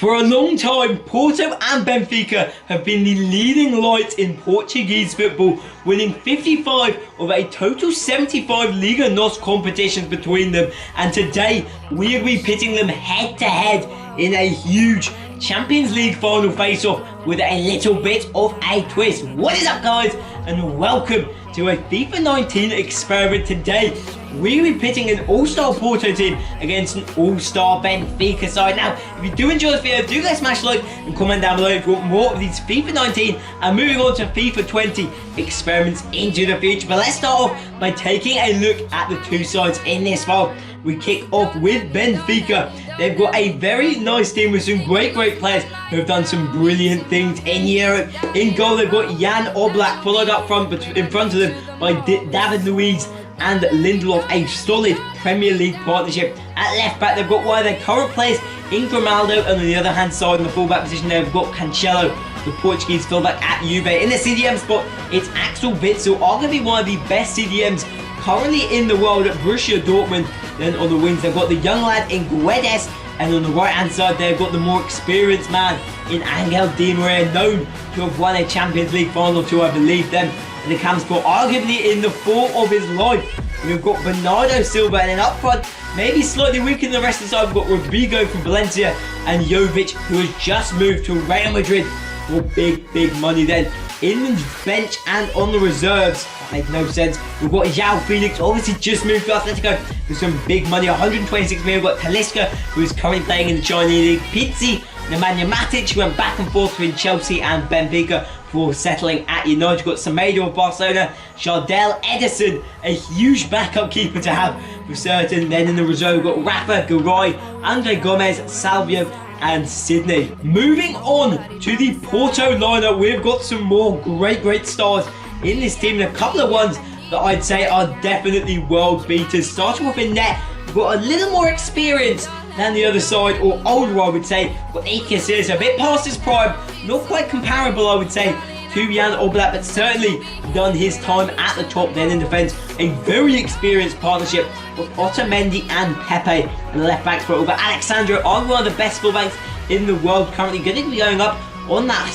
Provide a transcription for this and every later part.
For a long time, Porto and Benfica have been the leading lights in Portuguese football, winning 55 of a total 75 Liga NOS competitions between them, and today we will be pitting them head to head in a huge Champions League final face-off with a little bit of a twist. What is up, guys, and welcome to a FIFA 19 experiment. Today we'll be pitting an all-star Porto team against an all-star Benfica side. Now, if you do enjoy this video, do guys smash like and comment down below if you want more of these FIFA 19 and moving on to FIFA 20 experiments into the future. But let's start off by taking a look at the two sides in this file. We kick off with Benfica. They've got a very nice team with some great players who have done some brilliant things in Europe. In goal, they've got Jan Oblak, followed up front in front of them by David Luiz and Lindelof, a solid Premier League partnership. At left back, they've got one of their current players in Grimaldo, and on the other hand side, in the fullback position, they've got Cancelo, the Portuguese fullback at Juve. In the CDM spot, it's Axel Witsel, arguably one of the best CDMs currently in the world at Borussia Dortmund. Then on the wings, they've got the young lad in Guedes, and on the right hand side, they've got the more experienced man in Angel Di Maria, known to have won a Champions League final to, I believe, them in the camp spot, arguably in the form of his life. We've got Bernardo Silva, and then up front, maybe slightly weaker than the rest of the side, we've got Rodrigo from Valencia and Jovic, who has just moved to Real Madrid for big money. Then in the bench and on the reserves, that makes no sense, we've got João Felix, obviously just moved to Atletico with some big money, 126 million. We've got Talisca, who is currently playing in the Chinese League, Pizzi, Nemanja Matic, who went back and forth between Chelsea and Benfica before settling at United. We've got Semedo of Barcelona, Jardel Ederson, a huge backup keeper to have for certain. Then in the reserve, we've got Rafa, Garay, Andre Gomez, Salvio, and Sydney. Moving on to the Porto lineup, we've got some more great stars in this team, and a couple of ones that I'd say are definitely world beaters. Starting off in net, we've got a little more experience than the other side, or older I would say. But Iker is a bit past his prime, not quite comparable I would say to Jan Oblak, but certainly done his time at the top. Then in defence, a very experienced partnership of Otamendi and Pepe, and the left back for Uber Alexandro, are one of the best fullbacks in the world currently, going to be going up on that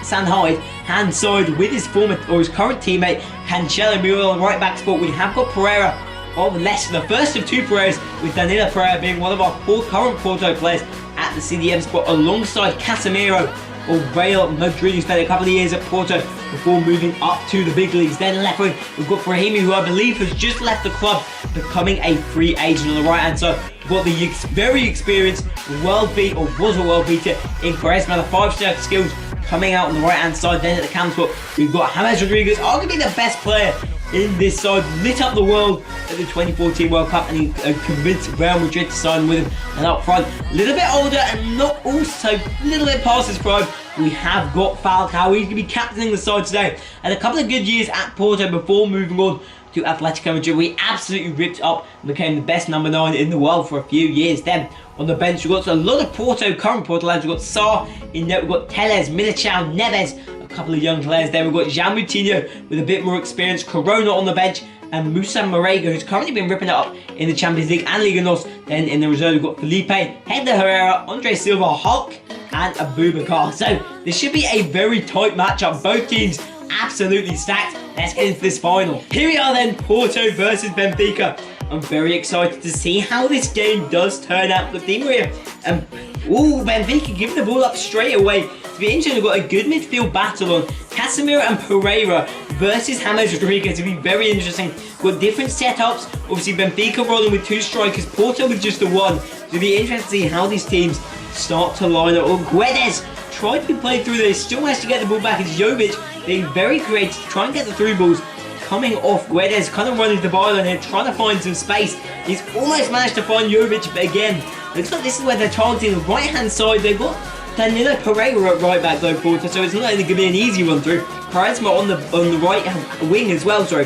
Sanhide hand side with his former or his current teammate Cancelo. Moving on the right back spot, we have got Pereira of Leicester, the first of two Pereiras, with Danilo Pereira being one of our current Porto players at the CDM spot, alongside Casemiro of Real Madrid, who spent a couple of years at Porto before moving up to the big leagues. Then left wing, we've got Brahimi, who I believe has just left the club, becoming a free agent. On the right hand side, we've got the very experienced was a world beater in Quaresma, the 5-star skills coming out on the right hand side. Then at the cam spot, we've got James Rodriguez, arguably the best player in this side, lit up the world at the 2014 World Cup, and he convinced Real Madrid to sign with him. And up front, a little bit older and not also a little bit past his prime, we have got Falcao. He's going to be captaining the side today, and a couple of good years at Porto before moving on to Atletico Madrid. We absolutely ripped up and became the best number 9 in the world for a few years. Then on the bench, we've got a lot of current Porto lads. We've got Sarr in there, we've got Teles, Militao, Neves, a couple of young players there. We've got Jean Moutinho with a bit more experience, Corona on the bench, and Moussa Marega, who's currently been ripping it up in the Champions League and Liga NOS. Then in the reserve, we've got Felipe, Hector Herrera, Andre Silva, Hulk, and Abubakar. So this should be a very tight matchup. Both teams absolutely stacked. Let's get into this final. Here we are then, Porto versus Benfica. I'm very excited to see how this game does turn out for Di Maria. Benfica giving the ball up straight away. To be interesting, we've got a good midfield battle on Casemiro and Pereira versus James Rodriguez. It'll be very interesting. We've got different setups. Obviously, Benfica rolling with 2 strikers, Porto with just the 1. So it'll be interesting to see how these teams start to line up. Guedes tried to be played through there, still has to get the ball back. It's Jovic being very creative to try and get the through balls coming off. Guedes kind of running the byline here, trying to find some space. He's almost managed to find Jovic, but again, looks like this is where they're targeting the right hand side. They've got Danilo Pereira at right back though, Porto, so it's not only going to be an easy one through. Quaresma on the right wing as well, sorry.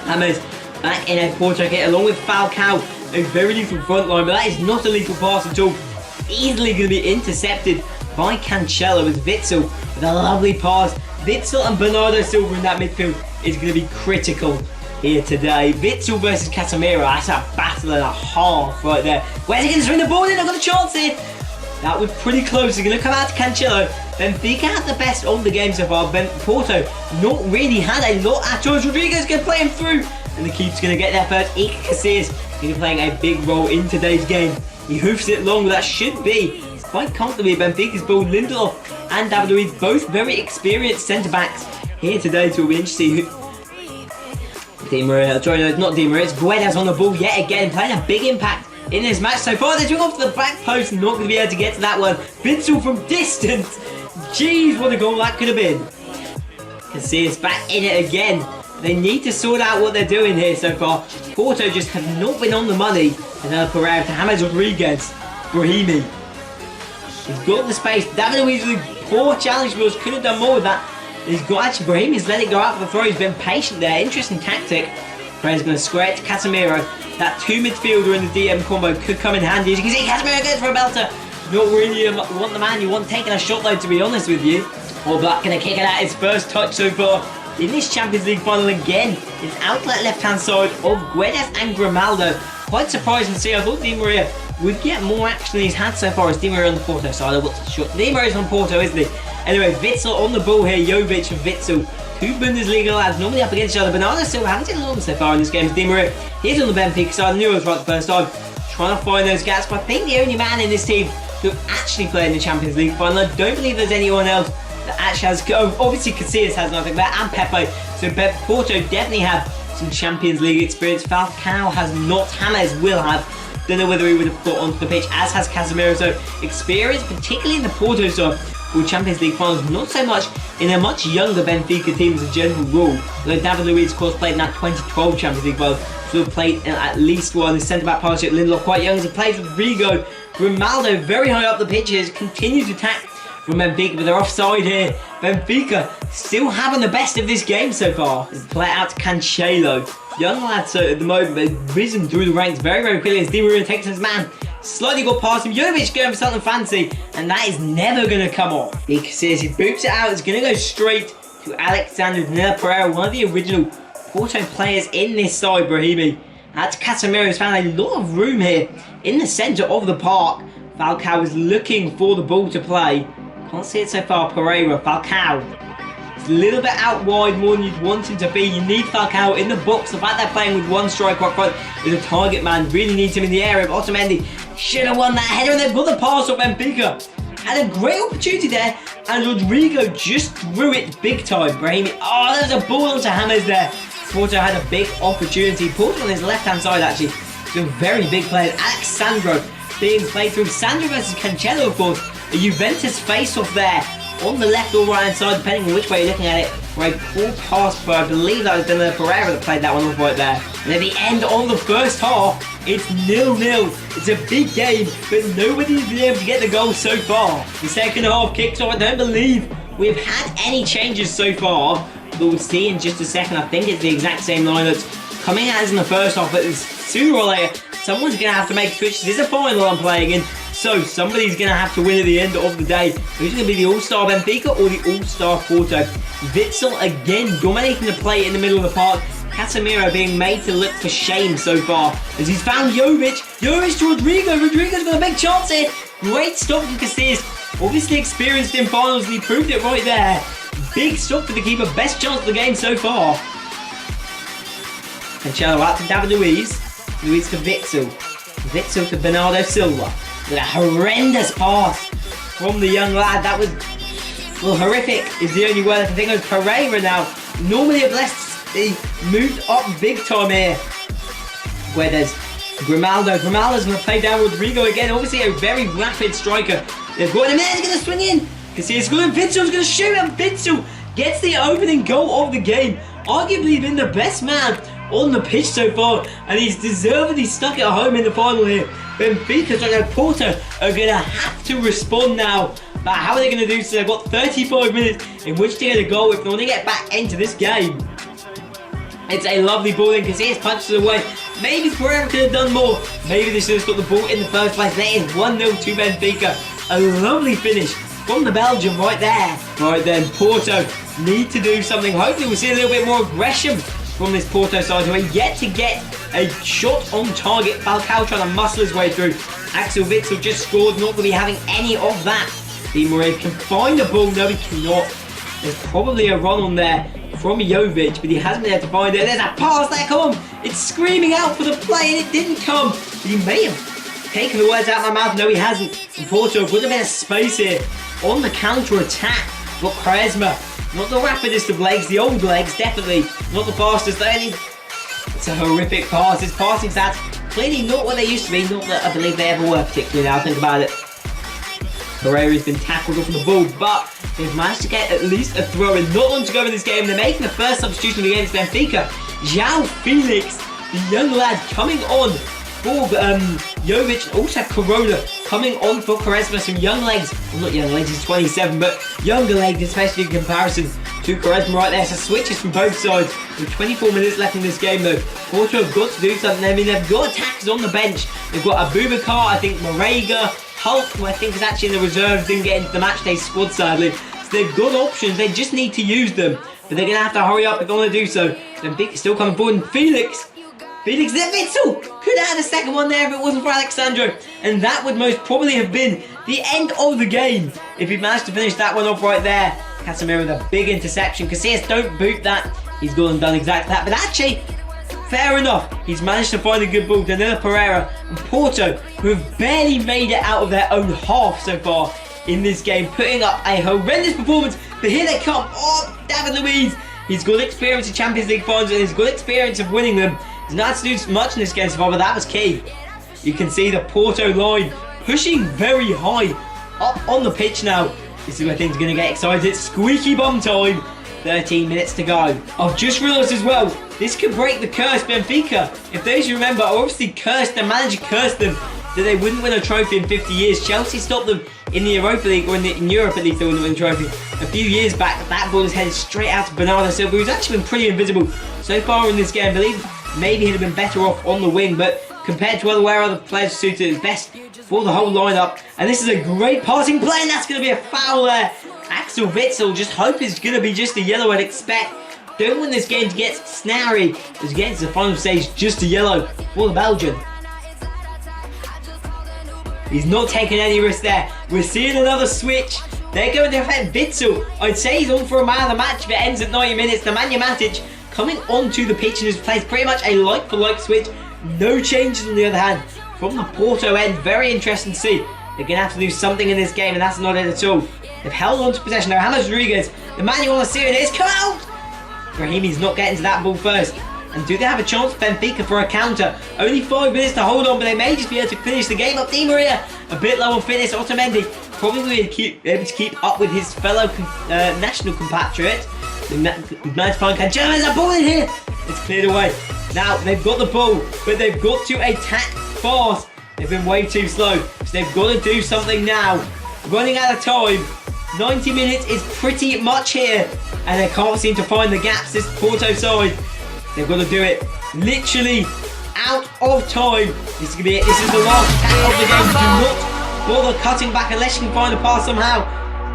James back in a Porto kit along with Falcao, a very lethal front line, but that is not a lethal pass at all. Easily going to be intercepted by Cancelo with Witsel with a lovely pass. Witsel and Bernardo Silva in that midfield is going to be critical here today. Witsel versus Casemiro, that's a battle and a half right there. Where's he going to swing the ball in? I've got a chance here. That was pretty close. They're going to come out to Cancelo. Benfica had the best of the game so far. Porto not really had a lot at all. Rodriguez going to play him through. And the keeper's going to get there first. Iker Casillas going to be playing a big role in today's game. He hoofs it long. That should be quite comfortably Benfica's ball. Lindelof and David Luiz, both very experienced centre-backs here today. So we'll be interested to see who... Di Maria, sorry, no, not Di Maria. It's Guedes on the ball yet again. Playing a big impact in this match so far. They're doing off to the back post. Not going to be able to get to that one. Witsel from distance. Jeez, what a goal that could have been. Casillas back in it again. They need to sort out what they're doing here so far. Porto just have not been on the money. And Pereira to James Rodriguez. Brahimi. He's got the space. David Luiz with poor challenge balls. Could have done more with that. He's got actually Brahimi's let it go out for the throw. He's been patient there. Interesting tactic. Pereira's going to square it to Casemiro. That two midfielder in the DM combo could come in handy. As you can see, Casemiro goes for a belter. Not really want the man you want taking a shot though, to be honest with you. All Black going to kick it at his first touch so far in this Champions League final again. His outlet left-hand side of Guedes and Grimaldo. Quite surprising to see. I thought Di Maria would get more action than he's had so far. As Di Maria on the Porto side. What's the shot? Di Maria's on Porto, isn't he? Anyway, Witsel on the ball here. Jovic and Witsel. Two Bundesliga lads normally up against each other. Bernardo Silva haven't seen a lot so far in this game. Di Maria, he's on the Benfica side. I knew it was right the first time. Trying to find those gaps. But I think the only man in this team who actually played in the Champions League final. I don't believe there's anyone else that actually has. Obviously, Casillas has nothing there, and Pepe. So Porto definitely have some Champions League experience. Falcao has not. James will have. Don't know whether he would have got onto the pitch, as has Casemiro. So experience, particularly in the Porto side, with Champions League finals, not so much in a much younger Benfica team as a general rule. Though David Luiz, of course, played in that 2012 Champions League final, so played in at least one. The centre-back partnership, Lindelof, quite young as he plays with Rigo. Grimaldo, very high up the pitches, continues to attack from Benfica, but they're offside here. Benfica still having the best of this game so far. Play it out to Cancelo. Young lads at the moment, but they've risen through the ranks very, very quickly as Di Maria takes his man. Slightly got past him. Jovic going for something fancy, and that is never going to come off. Because he boops it out. It's going to go straight to Alexander Pereira, one of the original Porto players in this side, Brahimi. That's Casemiro has found a lot of room here in the centre of the park. Falcao is looking for the ball to play. Can't see it so far. Pereira, Falcao. It's a little bit out wide, more than you'd want him to be. You need Falcao in the box. The fact they're playing with one striker up front is a target man. Really needs him in the area. But Otamendi should have won that header, and they've got the pass of Benfica. Had a great opportunity there, and Rodrigo just threw it big time. Brahimi. Oh, there's a ball onto James there. Porto had a big opportunity. Porto on his left-hand side, actually. Some very big players. Alexandro being played through. Sandro versus Cancelo, of course. A Juventus face-off there on the left or right-hand side, depending on which way you're looking at it. For a poor pass, but I believe that was Pereira that played that one off right there. And at the end of the first half, it's 0-0. It's a big game, but nobody's been able to get the goal so far. The second half kicks off. I don't believe we've had any changes so far, but we'll see in just a second. I think it's the exact same lineups coming out as in the first half, but sooner or later, someone's going to have to make a switch. This is a final I'm playing in, so somebody's going to have to win at the end of the day. Who's going to be the All-Star Benfica or the All-Star Porto? Witsel again dominating the play in the middle of the park. Casemiro being made to look for shame so far as he's found Jovic. Jovic to Rodrigo. Rodrigo's got a big chance here. Great stop from Casillas. Obviously experienced in finals, and he proved it right there. Big stop for the keeper. Best chance of the game so far. Cancelo out to David Luiz. Luiz to Witsel. Witsel to Bernardo Silva. With a horrendous pass from the young lad. That was, well, horrific is the only word I can think of. Pereira now. Normally a blessed. He moved up big time here. Guedes. Grimaldo's going to play down Rodrigo again. Obviously a very rapid striker. They've got him there. He's going to swing in. Casillas going. Witsel's going to shoot him. Witsel gets the opening goal of the game. Arguably been the best man on the pitch so far, and he's deservedly stuck at home in the final here. Benfica, like Porto, are going to have to respond now. But how are they going to do so? They've got 35 minutes in which to get a goal if they want to get back into this game. It's a lovely ball in. Casillas punches it away. Maybe Pereira could have done more. Maybe they should have got the ball in the first place. That is 1-0 to Benfica. A lovely finish from the Belgian right there. Right then, Porto need to do something. Hopefully we'll see a little bit more aggression from this Porto side, who are yet to get a shot on target. Falcao trying to muscle his way through. Axel Witsel just scored, not going to be having any of that. Di Maria can find the ball, no he cannot. There's probably a run on there from Jovic, but he hasn't been able to find it. There's a pass there, come on! It's screaming out for the play and it didn't come. But he may have taken the words out of my mouth, no he hasn't. And Porto would have been a space here on the counter-attack. But Quaresma, not the rapidest of legs, the old legs, definitely. Not the fastest, though. It's a horrific pass. His passing stats clearly not what they used to be. Not that I believe they ever were, particularly now I think about it. Pereira's been tackled off the ball, but they've managed to get at least a throw in. Not long to go in this game. They're making the first substitution against Benfica. João Felix, the young lad, coming on for Jovic. Also Corona coming on for Quaresma. Some young legs. Well, not young legs, he's 27, but younger legs, especially in comparison to Quaresma right there. So switches from both sides. With 24 minutes left in this game, though, Porto have got to do something. I mean, they've got attackers on the bench. They've got Abubakar, I think Marega, Hulk, who I think is actually in the reserves, didn't get into the matchday squad sadly. So they've got options, they just need to use them. But they're going to have to hurry up if they want to do so. Benfica's still coming forward, and Felix there, Witsel could have had a second one there if it wasn't for Alexandro. And that would most probably have been the end of the game if he managed to finish that one off right there. Casemiro with a big interception. Casillas, don't boot that. He's gone and done exactly that. But actually, fair enough. He's managed to find a good ball. Danilo Pereira and Porto, who have barely made it out of their own half so far in this game, putting up a horrendous performance. But here they come. Oh, David Luiz. He's got experience in Champions League finals and he's got experience of winning them. He's not had to do much in this game so far, but that was key. You can see the Porto line pushing very high up on the pitch now. This is where things are going to get excited. It's squeaky bum time. 13 minutes to go. I've just realised as well, this could break the curse. Benfica, if those you remember, are obviously cursed. The manager cursed them that they wouldn't win a trophy in 50 years. Chelsea stopped them in the Europa League, or in Europe at least, they wouldn't win a trophy. A few years back, that ball is headed straight out to Bernardo Silva, who's actually been pretty invisible so far in this game. I believe maybe he'd have been better off on the wing, but compared to where other players suited his best for the whole lineup. And this is a great passing play, and that's going to be a foul there. Axel Witsel, just hope it's going to be just a yellow, I'd expect. Don't want this game to get snarry as we get into the final stage, just a yellow for the Belgian. He's not taking any risk there. We're seeing another switch. They're going to defend Witsel. I'd say he's on for a man of the match if it ends at 90 minutes. Nemanja Matic coming onto the pitch and has played pretty much a like-for-like switch. No changes on the other hand from the Porto end. Very interesting to see. They're going to have to do something in this game, and that's not it at all. They've held on to possession now. James Rodriguez, Emmanuel Nasiri, it's come out! Brahimi's not getting to that ball first. And do they have a chance, Benfica, for a counter? Only 5 minutes to hold on, but they may just be able to finish the game up. Di Maria, a bit low on fitness. Otamendi probably will be able to keep up with his fellow national compatriot. Nice to find Canjama. There's a ball in here. It's cleared away. Now, they've got the ball, but they've got to attack fast. They've been way too slow, so they've got to do something now. Running out of time. 90 minutes is pretty much here, and they can't seem to find the gaps, this Porto side. They've got to do it. Literally out of time. This is going to be it. This is the last attack of the game. Do not bother cutting back unless you can find a pass somehow.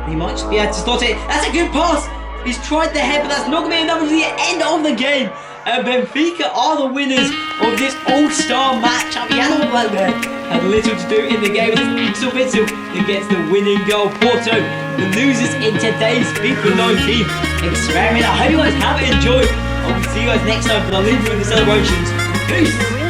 He might just be able to slot it. That's a good pass. He's tried the head, but that's not going to be enough to the end of the game. And Benfica are the winners of this all-star matchup. Jan there had little to do in the game. It's Axel Witsel who gets the winning goal. Porto, the losers in today's FIFA 19 experiment. I hope you guys have enjoyed. I will see you guys next time for the lead in the celebrations. Peace!